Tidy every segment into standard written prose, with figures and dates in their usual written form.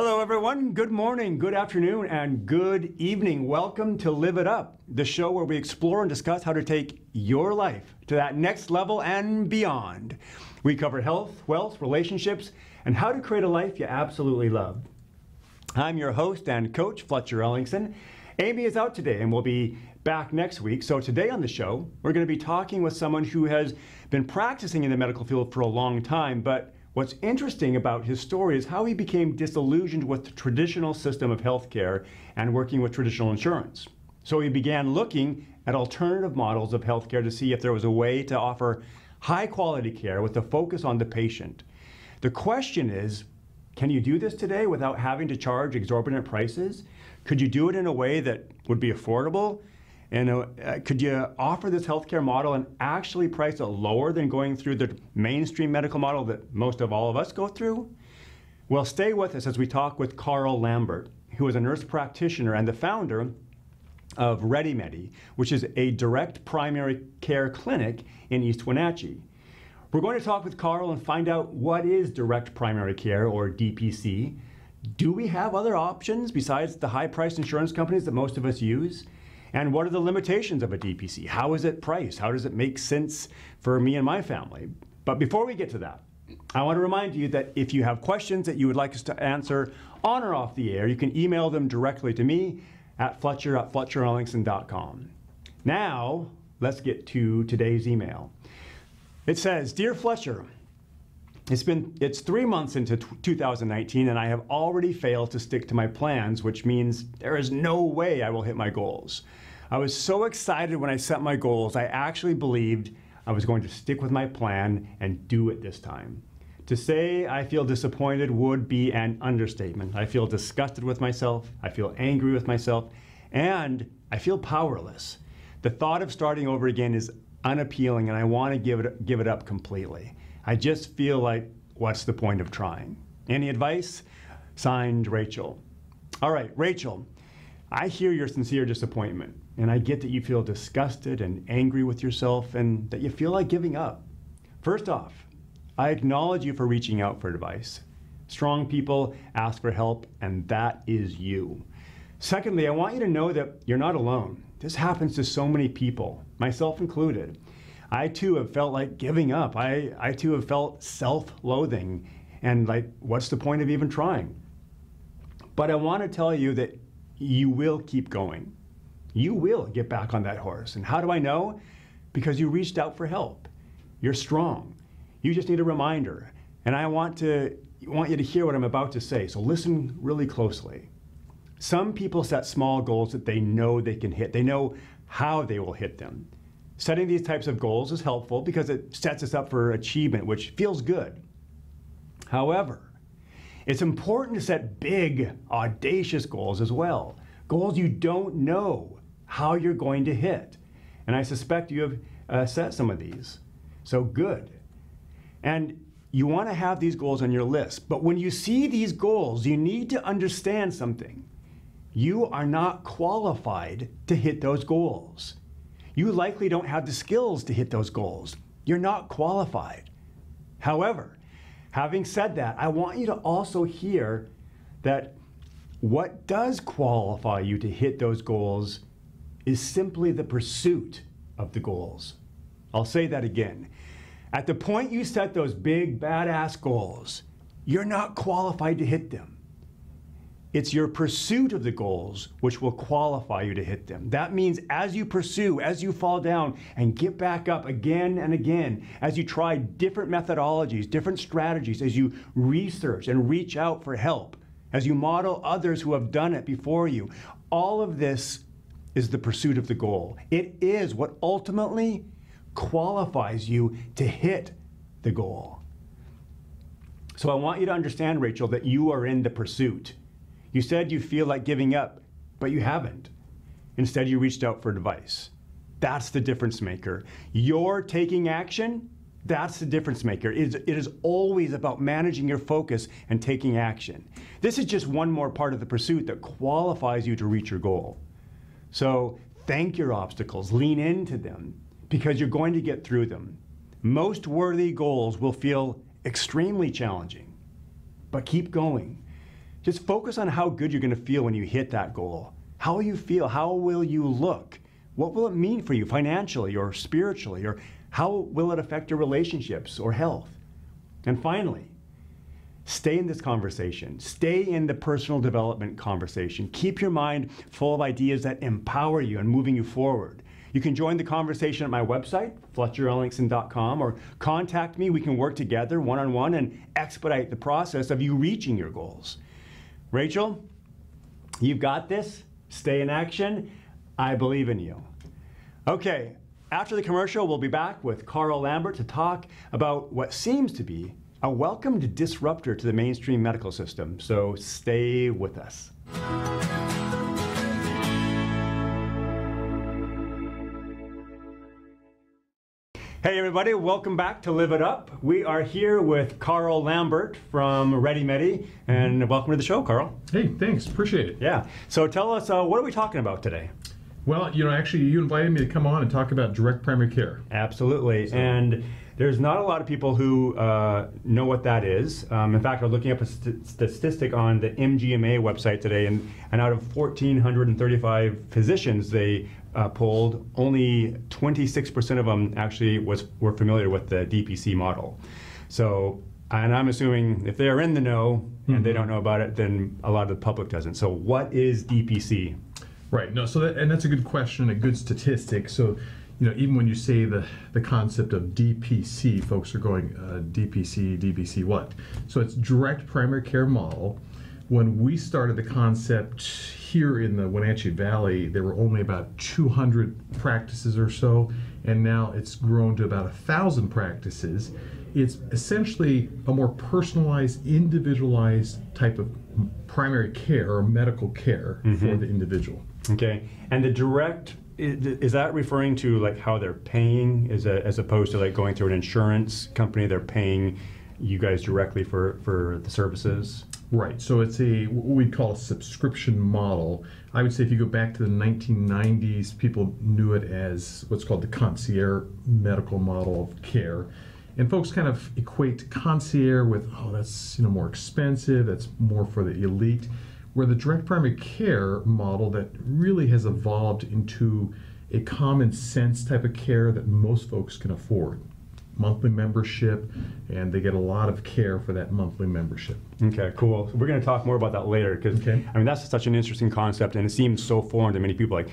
Hello everyone, good morning, good afternoon, and good evening. Welcome to Live It Up, the show where we explore and discuss how to take your life to that next level and beyond. We cover health, wealth, relationships, and how to create a life you absolutely love. I'm your host and coach, Fletcher Ellingson. Amy is out today and will be back next week. So today on the show, we're going to be talking with someone who has been practicing in the medical field for a long time, but what's interesting about his story is how he became disillusioned with the traditional system of healthcare and working with traditional insurance. So he began looking at alternative models of healthcare to see if there was a way to offer high quality care with a focus on the patient. The question is, can you do this today without having to charge exorbitant prices? Could you do it in a way that would be affordable? And could you offer this healthcare model and actually price it lower than going through the mainstream medical model that most of all of us go through? Well, stay with us as we talk with Karl Lambert, who is a nurse practitioner and the founder of ReadyMedi, which is a direct primary care clinic in East Wenatchee. We're going to talk with Karl and find out what is direct primary care, or DPC. Do we have other options besides the high-priced insurance companies that most of us use? And what are the limitations of a DPC? How is it priced? How does it make sense for me and my family? But before we get to that, I want to remind you that if you have questions that you would like us to answer on or off the air, you can email them directly to me at fletcher@fletcherellingson.com. Now, let's get to today's email. It says, "Dear Fletcher, it's 3 months into 2019 and I have already failed to stick to my plans, which means there is no way I will hit my goals. I was so excited when I set my goals, I actually believed I was going to stick with my plan and do it this time. To say I feel disappointed would be an understatement. I feel disgusted with myself, I feel angry with myself, and I feel powerless. The thought of starting over again is unappealing and I want to give it up completely. I just feel like, what's the point of trying? Any advice?" Signed, Rachel. All right, Rachel, I hear your sincere disappointment, and I get that you feel disgusted and angry with yourself and that you feel like giving up. First off, I acknowledge you for reaching out for advice. Strong people ask for help, and that is you. Secondly, I want you to know that you're not alone. This happens to so many people, myself included. I too have felt like giving up. I too have felt self-loathing and like, what's the point of even trying? But I want to tell you that you will keep going. You will get back on that horse. And how do I know? Because you reached out for help. You're strong. You just need a reminder. And I want you to hear what I'm about to say, so listen really closely. Some people set small goals that they know they can hit. They know how they will hit them. Setting these types of goals is helpful because it sets us up for achievement, which feels good. However, it's important to set big, audacious goals as well. Goals you don't know how you're going to hit. And I suspect you have set some of these. So good. And you want to have these goals on your list. But when you see these goals, you need to understand something. You are not qualified to hit those goals. You likely don't have the skills to hit those goals. You're not qualified. However, having said that, I want you to also hear that what does qualify you to hit those goals is simply the pursuit of the goals. I'll say that again. At the point you set those big, badass goals, you're not qualified to hit them. It's your pursuit of the goals which will qualify you to hit them. That means as you pursue, as you fall down and get back up again and again, as you try different methodologies, different strategies, as you research and reach out for help, as you model others who have done it before you, all of this is the pursuit of the goal. It is what ultimately qualifies you to hit the goal. So I want you to understand, Rachel, that you are in the pursuit. You said you feel like giving up, but you haven't. Instead, you reached out for advice. That's the difference maker. You're taking action, that's the difference maker. It is always about managing your focus and taking action. This is just one more part of the pursuit that qualifies you to reach your goal. So thank your obstacles, lean into them, because you're going to get through them. Most worthy goals will feel extremely challenging, but keep going. Just focus on how good you're going to feel when you hit that goal. How will you feel? How will you look? What will it mean for you financially or spiritually? Or how will it affect your relationships or health? And finally, stay in this conversation. Stay in the personal development conversation. Keep your mind full of ideas that empower you and moving you forward. You can join the conversation at my website, FletcherEllingston.com, or contact me. We can work together one-on-one and expedite the process of you reaching your goals. Rachel, you've got this. Stay in action. I believe in you. Okay, after the commercial, we'll be back with Karl Lambert to talk about what seems to be a welcomed disruptor to the mainstream medical system. So stay with us. Hey everybody, welcome back to Live It Up. We are here with Karl Lambert from Ready Medi, and welcome to the show, Karl. Hey, thanks, appreciate it. Yeah, so tell us, what are we talking about today? Well, actually you invited me to come on and talk about direct primary care. Absolutely, and there's not a lot of people who know what that is. In fact, I'm looking up a statistic on the MGMA website today, and out of 1,435 physicians they polled, only 26% of them actually were familiar with the DPC model. So, and I'm assuming if they're in the know and they don't know about it, then a lot of the public doesn't. So what is DPC? Right, no, so that's a good question, a good statistic. So, even when you say the concept of DPC, folks are going, DPC what? So it's direct primary care model. When we started the concept here in the Wenatchee Valley, there were only about 200 practices or so, and now it's grown to about 1,000 practices. It's essentially a more personalized, individualized type of primary care or medical care for the individual. Okay, and the direct, is that referring to like how they're paying, as opposed to like going through an insurance company, they're paying you guys directly for the services? Right, so it's what we'd call a subscription model. I would say if you go back to the 1990s, people knew it as what's called the concierge medical model of care. And folks kind of equate concierge with, oh, that's more expensive, that's more for the elite. Where the direct primary care model that really has evolved into a common sense type of care that most folks can afford. Monthly membership, and they get a lot of care for that monthly membership. Okay, cool. So we're going to talk more about that later, because I mean that's such an interesting concept, and it seems so foreign to many people. Like,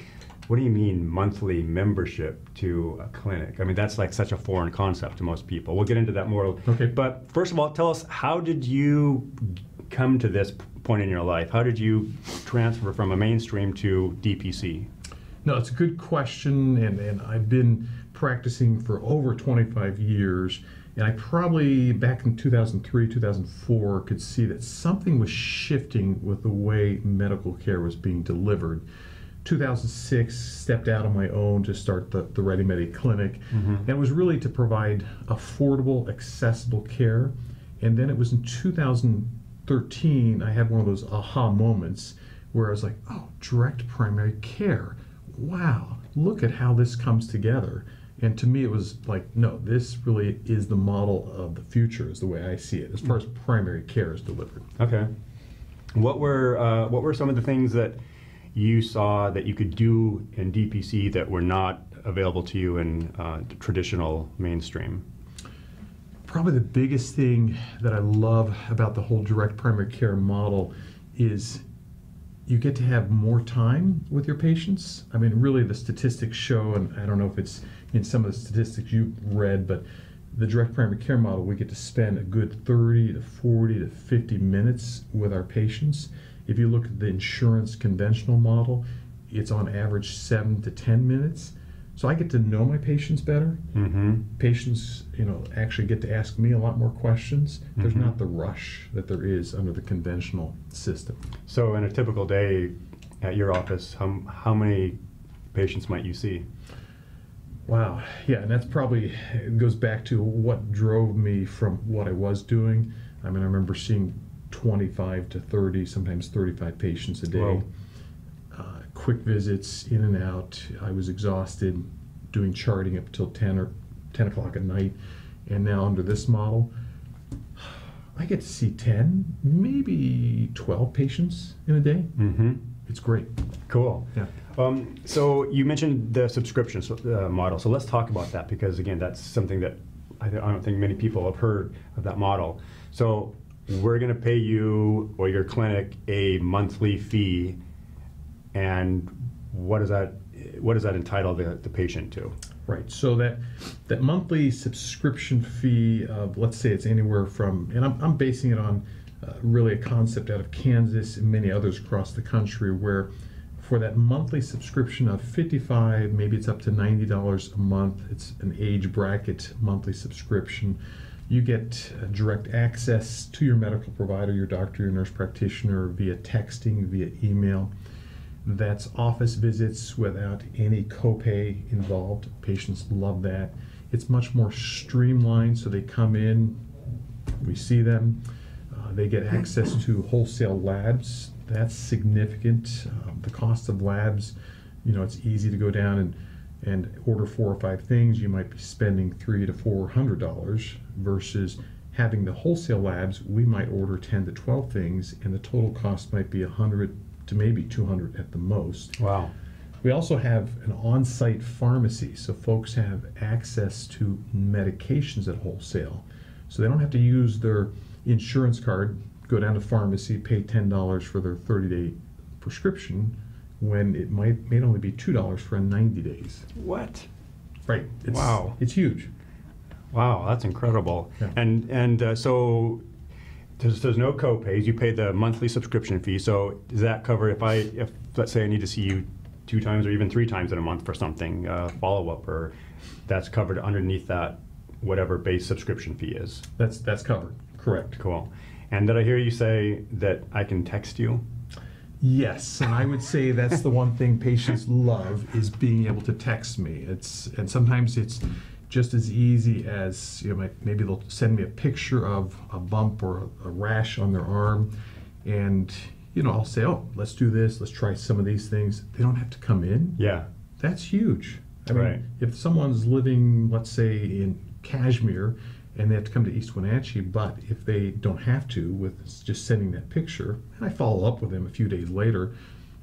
what do you mean monthly membership to a clinic? I mean that's like such a foreign concept to most people. We'll get into that more. Okay. But first of all, tell us, how did you come to this point in your life? How did you transfer from a mainstream to DPC? No, it's a good question, and I've been practicing for over 25 years, and I probably back in 2003, 2004 could see that something was shifting with the way medical care was being delivered. 2006, stepped out on my own to start the Ready Medi clinic, and it was really to provide affordable, accessible care. And then it was in 2013 I had one of those aha moments where I was like, oh, direct primary care. Wow, look at how this comes together. And to me, it was like, no, this really is the model of the future, is the way I see it, as far as primary care is delivered. Okay. What were some of the things that you saw that you could do in DPC that were not available to you in the traditional mainstream? Probably the biggest thing that I love about the whole direct primary care model is you get to have more time with your patients. I mean, really the statistics show, and I don't know if it's in some of the statistics you've read, but the direct primary care model, we get to spend a good 30 to 40 to 50 minutes with our patients. If you look at the insurance conventional model, it's on average 7 to 10 minutes. So I get to know my patients better. Patients, actually get to ask me a lot more questions. There's not the rush that there is under the conventional system. So in a typical day at your office, how many patients might you see? Wow, yeah, and that's probably, it goes back to what drove me from what I was doing. I mean, I remember seeing 25 to 30, sometimes 35 patients a day. Whoa. Quick visits, in and out. I was exhausted doing charting up till 10 o'clock at night. And now under this model, I get to see 10, maybe 12 patients in a day. Mm-hmm. It's great. Cool. Yeah. So you mentioned the subscription model. So let's talk about that, because again, that's something that I don't think many people have heard of that model. So we're going to pay you or your clinic a monthly fee, and what does that entitle the patient to? Right. So that monthly subscription fee of, let's say it's anywhere from, and I'm basing it on really a concept out of Kansas and many others across the country, where for that monthly subscription of $55, maybe it's up to $90 a month. It's an age bracket monthly subscription. You get direct access to your medical provider, your doctor, your nurse practitioner, via texting, via email. That's office visits without any copay involved. Patients love that. It's much more streamlined, so they come in, we see them, they get access to wholesale labs. That's significant. The cost of labs, it's easy to go down and order 4 or 5 things. You might be spending $300 to $400 versus having the wholesale labs. We might order 10 to 12 things, and the total cost might be $100 to maybe $200 at the most. Wow. We also have an on-site pharmacy, so folks have access to medications at wholesale. So they don't have to use their insurance card, go down to pharmacy, pay $10 for their 30-day prescription, when it may only be $2 for a 90 days. What? Right. Wow. It's huge. Wow, that's incredible. Yeah. And so there's no co-pays. You pay the monthly subscription fee. So does that cover if let's say I need to see you 2 times or even 3 times in a month for something, follow-up, or that's covered underneath that whatever base subscription fee is? That's covered. Correct. Cool. And did I hear you say that I can text you? Yes, and I would say that's the one thing patients love, is being able to text me. And sometimes it's just as easy as, maybe they'll send me a picture of a bump or a rash on their arm, and I'll say, oh, let's do this, let's try some of these things. They don't have to come in. Yeah. That's huge. I mean, Right. if someone's living, let's say, in Kashmir, and they have to come to East Wenatchee, but if they don't have to, with just sending that picture, and I follow up with them a few days later,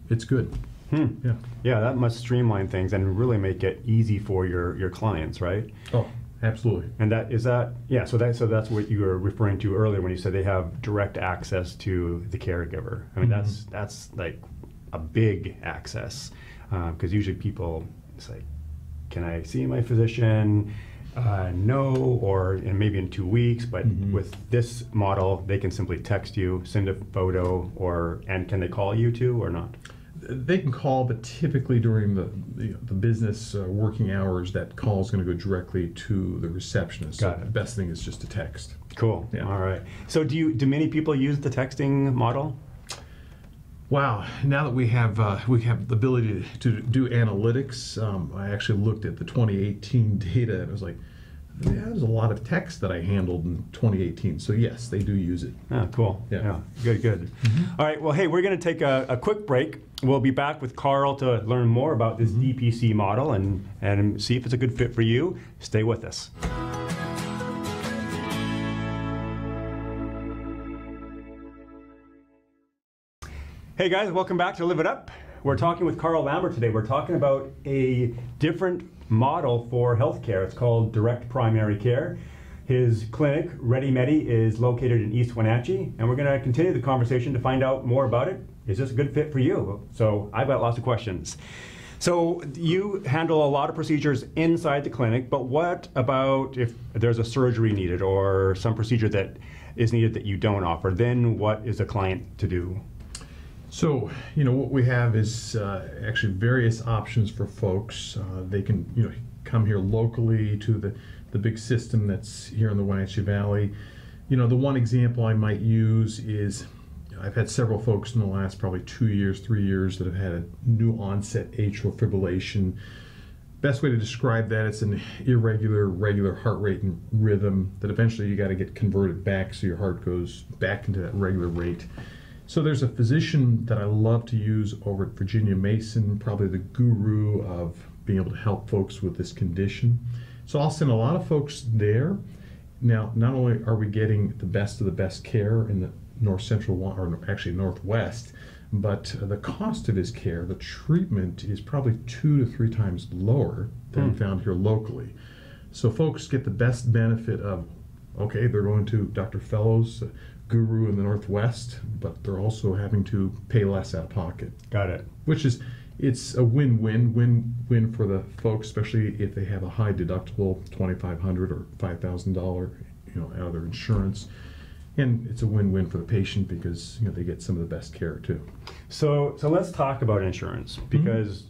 it's good. Yeah. Yeah, that must streamline things and really make it easy for your clients, right? Oh, absolutely. And so that's what you were referring to earlier when you said they have direct access to the caregiver. I mean, that's like a big access, because usually people, it's like, can I see my physician? No, and maybe in 2 weeks, but with this model, they can simply text you, send a photo, and can they call you too or not? They can call, but typically during the business working hours, that call is going to go directly to the receptionist. Got So it. the best thing is just to text. Cool. Yeah. All right. So do many people use the texting model? Wow! Now that we have the ability to do analytics, I actually looked at the 2018 data, and I was like, yeah, there's a lot of text that I handled in 2018. So yes, they do use it. Ah, cool. Yeah. Good. All right. Well, hey, we're going to take a quick break. We'll be back with Karl to learn more about this DPC model and see if it's a good fit for you. Stay with us. Hey guys, welcome back to Live It Up. We're talking with Karl Lambert today. We're talking about a different model for healthcare. It's called direct primary care. His clinic, Ready Medi, is located in East Wenatchee, and we're going to continue the conversation to find out more about it. Is this a good fit for you? So I've got lots of questions. So you handle a lot of procedures inside the clinic, but what about if there's a surgery needed or some procedure that is needed that you don't offer? Then what is a client to do? So, what we have is actually various options for folks. They can, come here locally to the big system that's here in the Wenatchee Valley. The one example I might use is, I've had several folks in the last probably 2 years, 3 years that have had a new onset atrial fibrillation. Best way to describe that, it's an regular heart rate and rhythm that eventually you got to get converted back so your heart goes back into that regular rate. So there's a physician that I love to use over at Virginia Mason, probably the guru of being able to help folks with this condition. So I'll send a lot of folks there, Now, not only are we getting the best of the best care in the north central, or actually northwest, but the cost of his care, the treatment, is probably 2 to 3 times lower than found here locally. So folks get the best benefit of, okay, they're going to Dr. Fellows, guru in the Northwest, but they're also having to pay less out of pocket. Got it. Which is, it's a win-win for the folks, especially if they have a high deductible, $2,500 or $5,000, out of their insurance. And it's a win-win for the patient because they get some of the best care too. So let's talk about insurance, because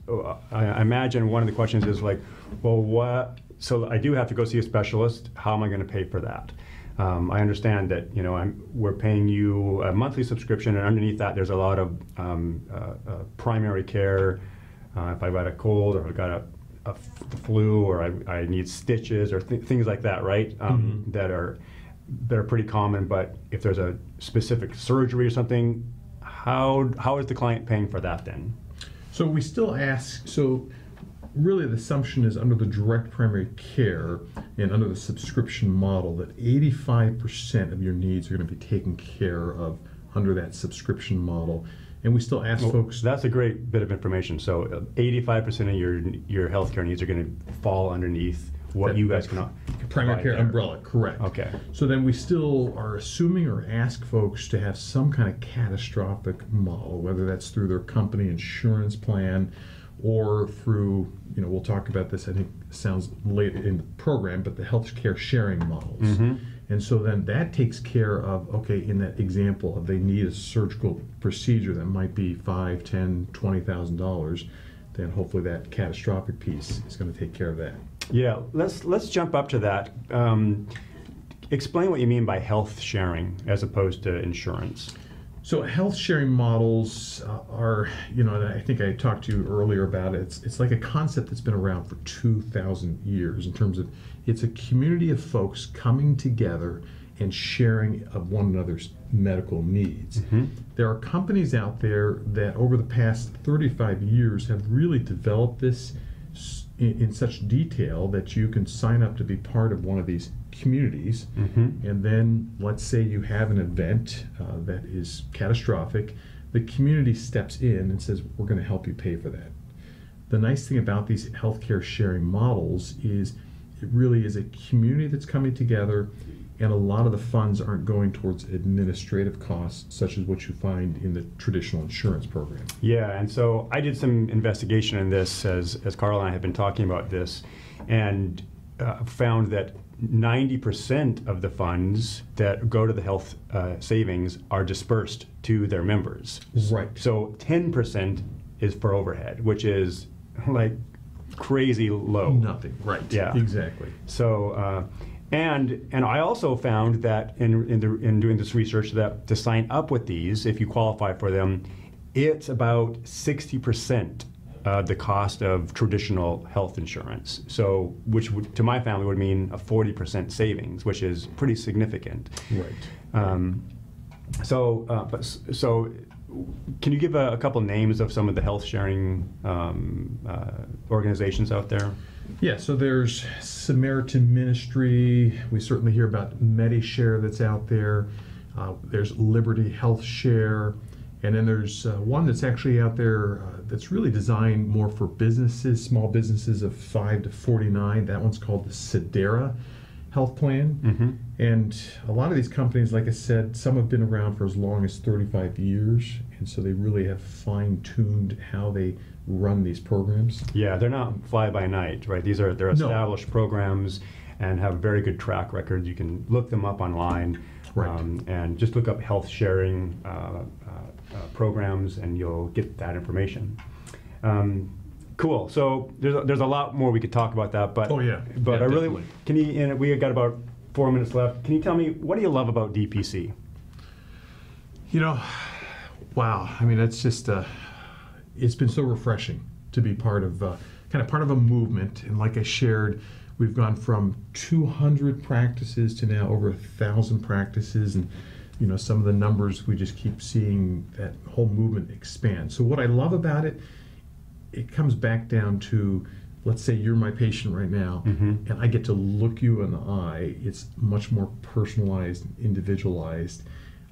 I imagine one of the questions is like, well, what? So I do have to go see a specialist. How am I going to pay for that? I understand that we're paying you a monthly subscription, and underneath that there's a lot of primary care. If I've got a cold, or I've got the flu, or I need stitches, or things like that, right? That are pretty common. But if there's a specific surgery or something, how is the client paying for that then? So we still ask. So really, the assumption is under the direct primary care and under the subscription model that 85% of your needs are going to be taken care of under that subscription model. And we still ask folks. That's a great bit of information. So 85% of your healthcare needs are going to fall underneath what you guys can primary care umbrella, correct. Okay. So then we still are assuming or ask folks to have some kind of catastrophic model, whether that's through their company insurance plan or through, we'll talk about this, I think sounds later in the program, but the healthcare sharing models. And so then that takes care of, okay, in that example of they need a surgical procedure that might be $5,000, $10,000, $20,000, then hopefully that catastrophic piece is going to take care of that. Yeah, let's jump up to that. Explain what you mean by health sharing as opposed to insurance. So health sharing models are, and I think I talked to you earlier about it. It's like a concept that's been around for 2,000 years in terms of it's a community of folks coming together and sharing of one another's medical needs. There are companies out there that over the past 35 years have really developed this in such detail that you can sign up to be part of one of these communities, and then let's say you have an event that is catastrophic, the community steps in and says, we're going to help you pay for that. The nice thing about these healthcare sharing models is it really is a community that's coming together, and a lot of the funds aren't going towards administrative costs such as what you find in the traditional insurance program. Yeah, and so I did some investigation in this as Karl and I have been talking about this, and found that 90% of the funds that go to the health savings are dispersed to their members. Right. So 10% is for overhead, which is like crazy low. Nothing. Right. Yeah. Exactly. So. And I also found that in doing this research that to sign up with these, if you qualify for them, it's about 60% the cost of traditional health insurance. So, which would, to my family would mean a 40% savings, which is pretty significant. Right. So, can you give a couple names of some of the health sharing organizations out there? Yeah, so there's Samaritan Ministry. We certainly hear about MediShare that's out there. There's Liberty Health Share. And then there's one that's actually out there that's really designed more for businesses, small businesses of 5 to 49. That one's called the Sedera Health Plan. And a lot of these companies, like I said, some have been around for as long as 35 years. And so they really have fine-tuned how they run these programs. Yeah, they're not fly-by-night, right? They're established programs and have a very good track record. You can look them up online, right. And just look up health sharing programs, and you'll get that information. Cool. So there's a lot more we could talk about that, but yeah, I really definitely. Can you? And we got about 4 minutes left. Can you tell me what do you love about DPC? Wow. I mean, it's just it's been so refreshing to be part of part of a movement. And like I shared, we've gone from 200 practices to now over 1,000 practices, and some of the numbers, we just keep seeing that whole movement expand. So what I love about it, it comes back down to let's say you're my patient right now, and I get to look you in the eye. It's much more personalized, individualized.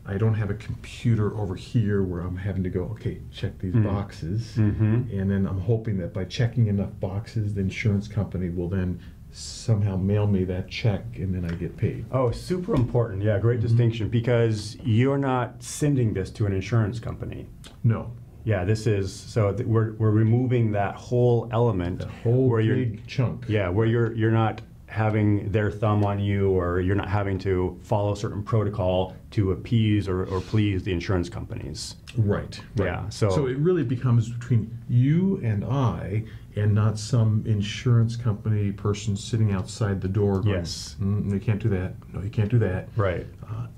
I don't have a computer over here where I'm having to go, okay, check these boxes. And then I'm hoping that by checking enough boxes, the insurance company will then somehow mail me that check and then I get paid. Oh, super important. Yeah, great distinction, because you're not sending this to an insurance company. No. Yeah, this is, so we're removing that whole element. The whole where big chunk. Yeah, where you're not having their thumb on you, or you're not having to follow certain protocol to appease or please the insurance companies. Right. Yeah. So it really becomes between you and I, and not some insurance company person sitting outside the door going, Yes. You can't do that. No, you can't do that. Right.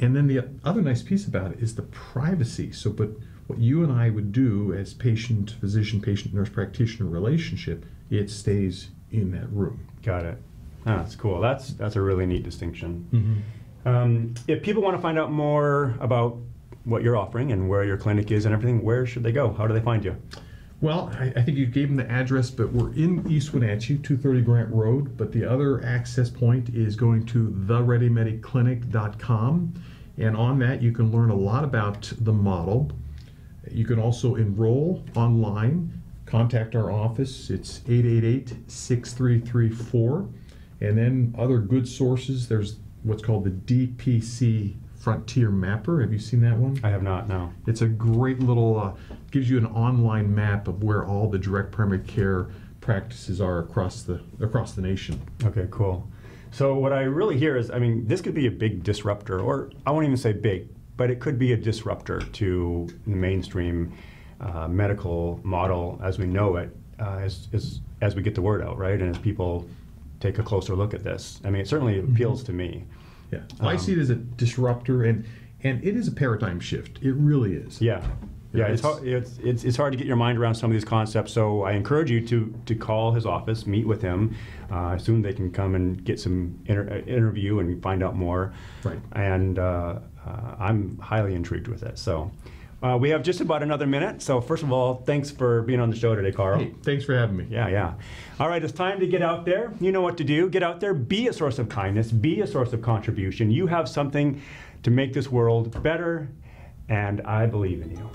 And then the other nice piece about it is the privacy. So, but what you and I would do as patient-physician, patient-nurse practitioner relationship, it stays in that room. Got it. Oh, that's cool. That's a really neat distinction. If people want to find out more about what you're offering and where your clinic is and everything, where should they go? How do they find you? Well, I think you gave them the address, but we're in East Wenatchee, 230 Grant Road, but the other access point is going to thereadymediclinic.com, and on that you can learn a lot about the model. You can also enroll online, contact our office, it's 888-6334, and then other good sources, there's what's called the DPC Frontier Mapper. Have you seen that one? I have not, no. It's a great little, gives you an online map of where all the direct primary care practices are across the nation. Okay, cool. So what I really hear is, I mean, this could be a big disruptor, or I won't even say big, but it could be a disruptor to the mainstream medical model as we know it, as we get the word out, right? And as people take a closer look at this. I mean, it certainly appeals to me. Yeah, I see it as a disruptor, and it is a paradigm shift. It really is. Yeah, yeah. It's hard to get your mind around some of these concepts. So I encourage you to call his office, meet with him. Soon they can come and get some interview and find out more. Right. And I'm highly intrigued with it. So. We have just about another minute. So first of all, thanks for being on the show today, Karl. Hey, thanks for having me. Yeah. All right, it's time to get out there. You know what to do. Get out there, be a source of kindness, be a source of contribution. You have something to make this world better, and I believe in you.